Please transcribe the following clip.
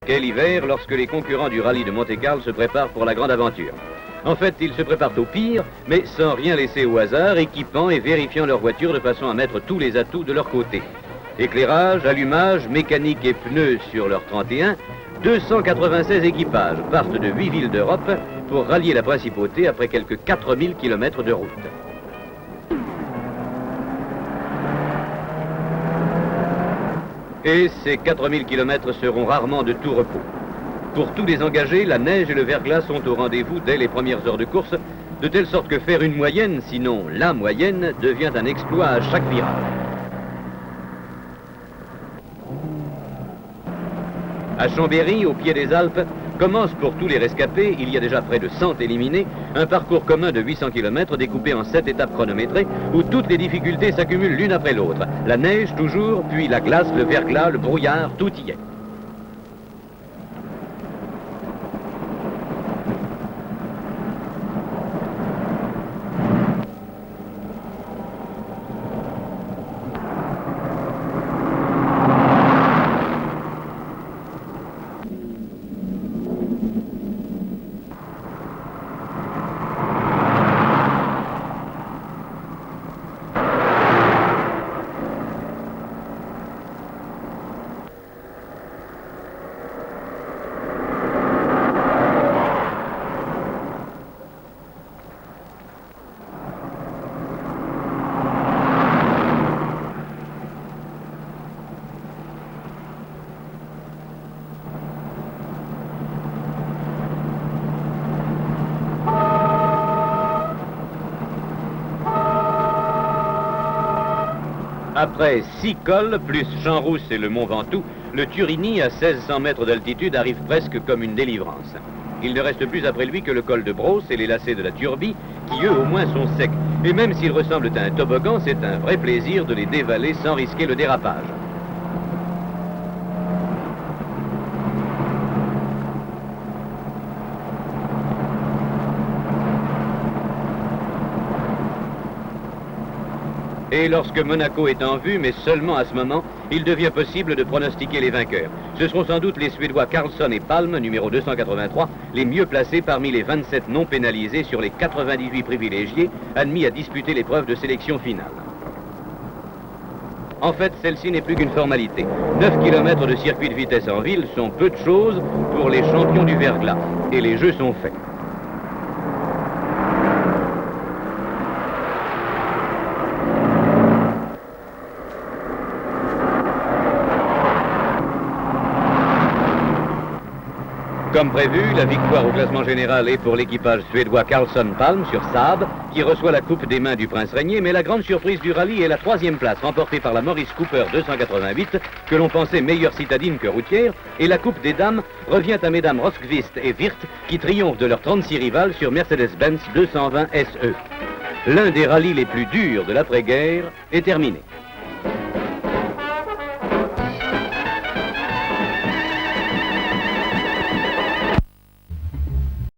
Quel hiver lorsque les concurrents du rallye de Monte-Carlo se préparent pour la grande aventure. En fait, ils se préparent au pire, mais sans rien laisser au hasard, équipant et vérifiant leur voiture de façon à mettre tous les atouts de leur côté. Éclairage, allumage, mécanique et pneus sur leur 31, 296 équipages partent de 8 villes d'Europe pour rallier la principauté après quelques 4000 km de route. Et ces 4000 km seront rarement de tout repos. Pour tous les engagés, la neige et le verglas sont au rendez-vous dès les premières heures de course, de telle sorte que faire une moyenne, sinon la moyenne, devient un exploit à chaque virage. À Chambéry, au pied des Alpes, commence pour tous les rescapés, il y a déjà près de 100 éliminés, un parcours commun de 800 km découpé en 7 étapes chronométrées où toutes les difficultés s'accumulent l'une après l'autre. La neige toujours, puis la glace, le verglas, le brouillard, tout y est. Après 6 cols, plus Champs-Rousse et le Mont Ventoux, le Turini, à 1600 mètres d'altitude, arrive presque comme une délivrance. Il ne reste plus après lui que le col de Brosse et les lacets de la Turbie, qui eux au moins sont secs. Et même s'ils ressemblent à un toboggan, c'est un vrai plaisir de les dévaler sans risquer le dérapage. Et lorsque Monaco est en vue, mais seulement à ce moment, il devient possible de pronostiquer les vainqueurs. Ce seront sans doute les Suédois Carlsson et Palm, numéro 283, les mieux placés parmi les 27 non pénalisés sur les 98 privilégiés admis à disputer l'épreuve de sélection finale. En fait, celle-ci n'est plus qu'une formalité. 9 km de circuit de vitesse en ville sont peu de choses pour les champions du verglas. Et les jeux sont faits. Comme prévu, la victoire au classement général est pour l'équipage suédois Carlsson-Palm sur Saab, qui reçoit la coupe des mains du prince régnier, mais la grande surprise du rallye est la 3e place remportée par la Morris Cooper 288, que l'on pensait meilleure citadine que routière, et la coupe des dames revient à mesdames Rosqvist et Wirth, qui triomphent de leurs 36 rivales sur Mercedes-Benz 220 SE. L'un des rallyes les plus durs de l'après-guerre est terminé.